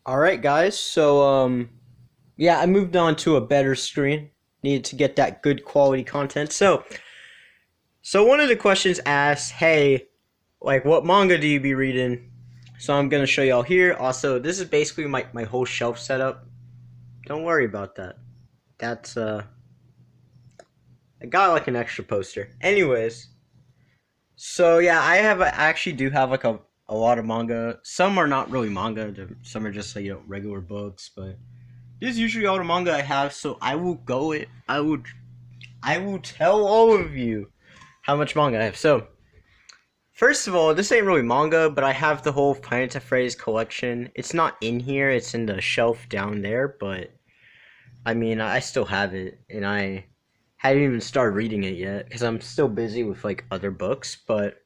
All right, guys. Yeah, I moved on to a better screen. Needed to get that good quality content. So one of the questions asked, "Hey, like, what manga do you be reading?" So I'm gonna show y'all here. Also, this is basically my whole shelf setup. Don't worry about that. That's I got like an extra poster. Anyways, so yeah, I actually do have like a lot of manga. Some are not really manga. Some are just like regular books, but this is usually all the manga I have, so I will tell all of you how much manga I have. So first of all, this ain't really manga, but I have the whole Planet of Phrase collection. It's not in here, it's in the shelf down there, but I mean I still have it and I haven't even started reading it yet because I'm still busy with like other books, but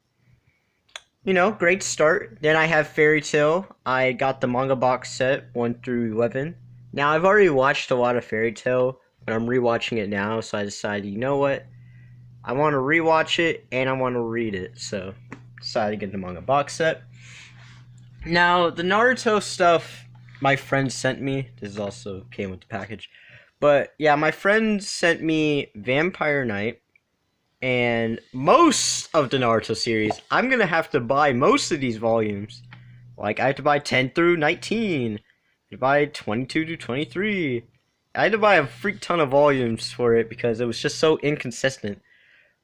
great start. Then I have Fairy Tail. I got the manga box set 1 through 11. Now, I've already watched a lot of Fairy Tail, but I'm rewatching it now, so I decided, you know what? I want to rewatch it and I want to read it, so decided to get the manga box set. Now, the Naruto stuff my friend sent me. This also came with the package. But yeah, my friend sent me Vampire Knight and most of the Naruto series. I'm gonna have to buy most of these volumes. Like I have to buy 10 through 19. I have to buy 22 to 23. I had to buy a freak ton of volumes for it because it was just so inconsistent.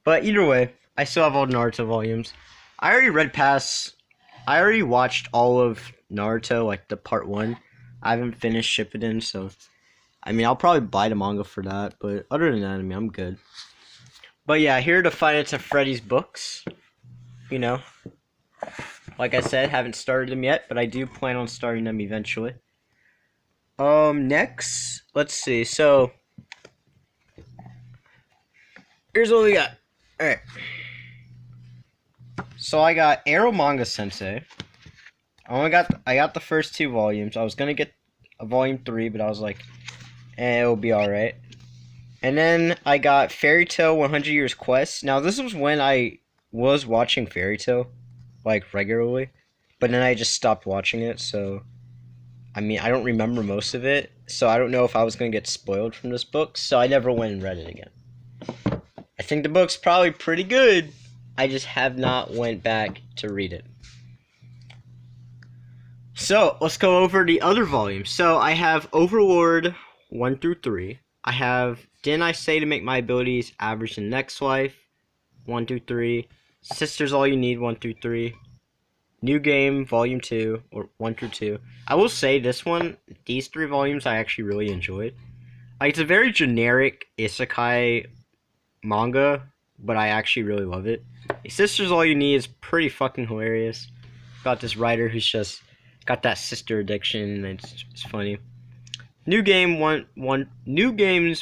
But either way, I still have all the Naruto volumes. I already read past. I already watched all of Naruto, like the part one. I haven't finished Shippuden, so I mean I'll probably buy the manga for that. But other than that, I mean I'm good. But yeah, here are the Five Nights at Freddy's books. You know, like I said, haven't started them yet, but I do plan on starting them eventually. Next, let's see. So here's what we got. All right. So I got Arrow Manga Sensei. I got the first two volumes. I was gonna get a volume 3, but I was like, it'll be all right. And then I got Fairy Tail 100 Years Quest. Now this was when I was watching Fairy Tail, like regularly, but then I just stopped watching it. So I mean, I don't remember most of it, so I don't know if I was gonna get spoiled from this book. So I never went and read it again. I think the book's probably pretty good. I just have not went back to read it. So let's go over the other volumes. So I have Overlord 1 through 3. I have Didn't I Say to Make My Abilities Average in Next Life 1 through 3. Sisters All You Need 1 through 3. New Game Volume 2 or 1 through 2. I will say these 3 volumes I actually really enjoyed. Like it's a very generic isekai manga, but I actually really love it. Sisters All You Need is pretty fucking hilarious. Got this writer who's just got that sister addiction, and it's funny. New Games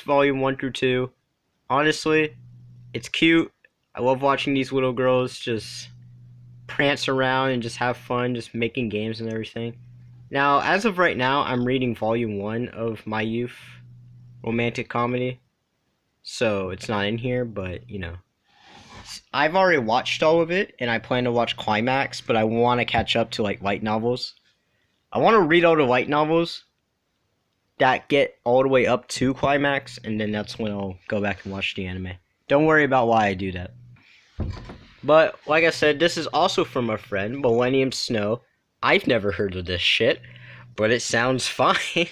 Volume 1 through 2. Honestly, it's cute. I love watching these little girls just prance around and just have fun, just making games and everything. Now, as of right now, I'm reading Volume 1 of My Youth Romantic Comedy. So, it's not in here, but, I've already watched all of it, and I plan to watch Climax, but I want to catch up to, like, light novels. I want to read all the light novels that get all the way up to Climax, and then that's when I'll go back and watch the anime. Don't worry about why I do that. But, like I said, this is also from a friend, Millennium Snow. I've never heard of this shit, but it sounds fine.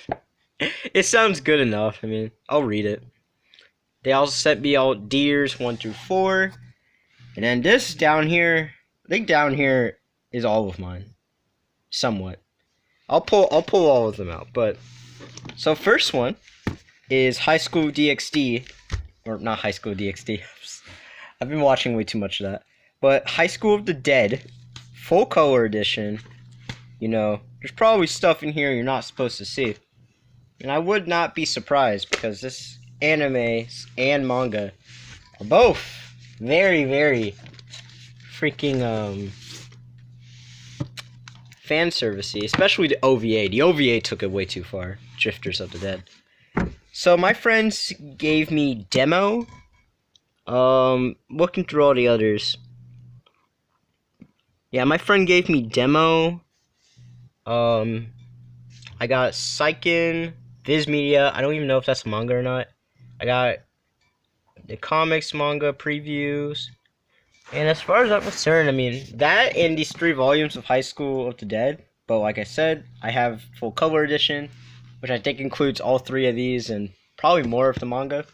It sounds good enough. I mean, I'll read it. They also sent me all Deers 1 through 4. And then this down here, I think down here is all of mine. Somewhat. I'll pull all of them out. But so first one is High School DxD, or not High School DxD. I've been watching way too much of that. But High School of the Dead, full color edition. There's probably stuff in here you're not supposed to see. And I would not be surprised because this anime and manga are both very, very freaking fan servicey, especially the OVA. The OVA took it way too far. Drifters of the Dead. So my friends gave me Demo. Looking through all the others. Yeah, my friend gave me Demo. I got Seiken, Viz Media. I don't even know if that's a manga or not. I got the comics manga previews. And as far as I'm concerned, I mean, that and these 3 volumes of High School of the Dead. But like I said, I have full color edition, which I think includes all 3 of these and probably more of the manga.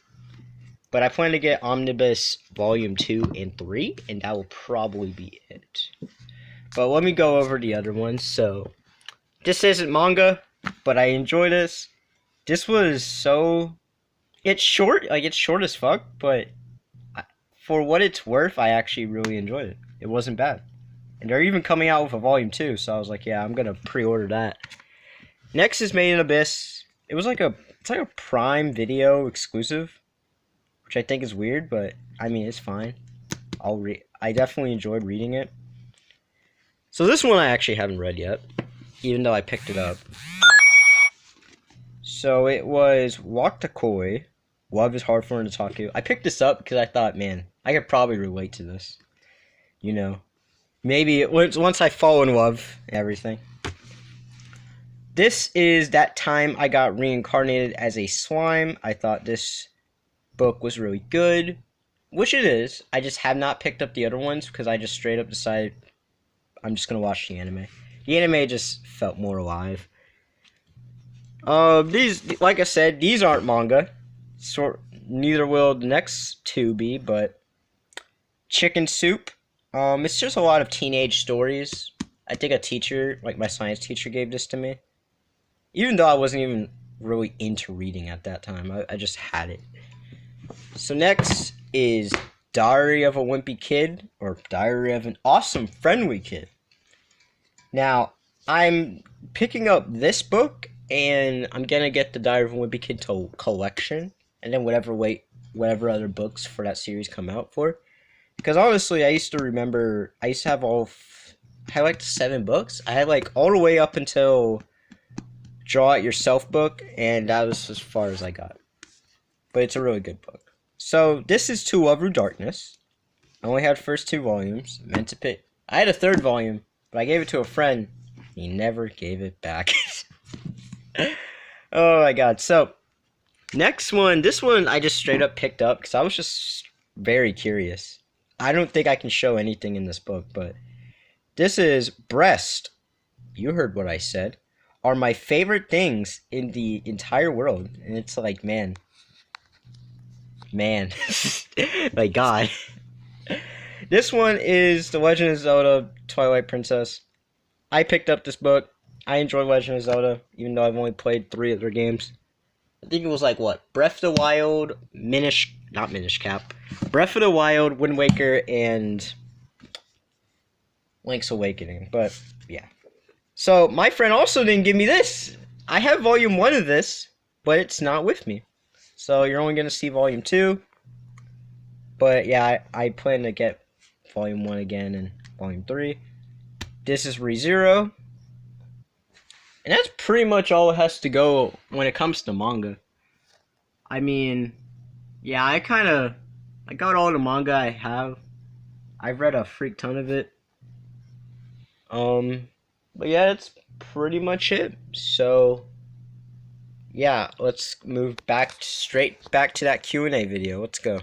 But I plan to get Omnibus Volume 2 and 3, and that will probably be it. But let me go over the other ones. So, this isn't manga, but I enjoy this. This was so... It's short, like it's short as fuck, but for what it's worth, I actually really enjoyed it. It wasn't bad. And they're even coming out with a volume 2, so I was like, yeah, I'm gonna pre-order that. Next is Made in Abyss. It's like a Prime Video exclusive, which I think is weird, but I mean, it's fine. I definitely enjoyed reading it. So this one I actually haven't read yet, even though I picked it up. So it was Waktakoi. Love is hard for him to talk to. I picked this up because I thought, man, I could probably relate to this. You know, maybe once I fall in love, everything. This is that time I got reincarnated as a slime. I thought this book was really good, which it is. I just have not picked up the other ones because I just straight up decided I'm just gonna watch the anime. The anime just felt more alive. These, like I said, these aren't manga. Neither will the next 2 be, but Chicken Soup. It's just a lot of teenage stories. I think a teacher, like my science teacher, gave this to me. Even though I wasn't even really into reading at that time. I just had it. So next is Diary of a Wimpy Kid, or Diary of an Awesome Friendly Kid. Now, I'm picking up this book, and I'm gonna get the Diary of a Wimpy Kid collection, and then whatever other books for that series come out for. Because honestly, I used to have I had like 7 books. I had like all the way up until Draw It Yourself book, and that was as far as I got. But it's a really good book. So this is To Love Through Darkness. I only had the first 2 volumes. Meant to pick. I had a 3rd volume, but I gave it to a friend. He never gave it back. Oh my god. So next one, this one I just straight up picked up because I was just very curious. I don't think I can show anything in this book, but this is Breast. You heard what I said. Are my favorite things in the entire world. And it's like, man. Like, God. This one is The Legend of Zelda Twilight Princess. I picked up this book. I enjoy Legend of Zelda, even though I've only played 3 of their games. I think it was like, what? Breath of the Wild, not Minish Cap. Breath of the Wild, Wind Waker, and Link's Awakening. But, yeah. So, my friend also didn't give me this. I have volume 1 of this, but it's not with me. So, you're only going to see volume 2. But, yeah, I plan to get volume 1 again and volume 3. This is ReZero. And that's pretty much all it has to go when it comes to manga. I mean, yeah, I got all the manga I have. I've read a freak ton of it. But yeah, that's pretty much it. So, yeah, let's move straight back to that Q&A video. Let's go.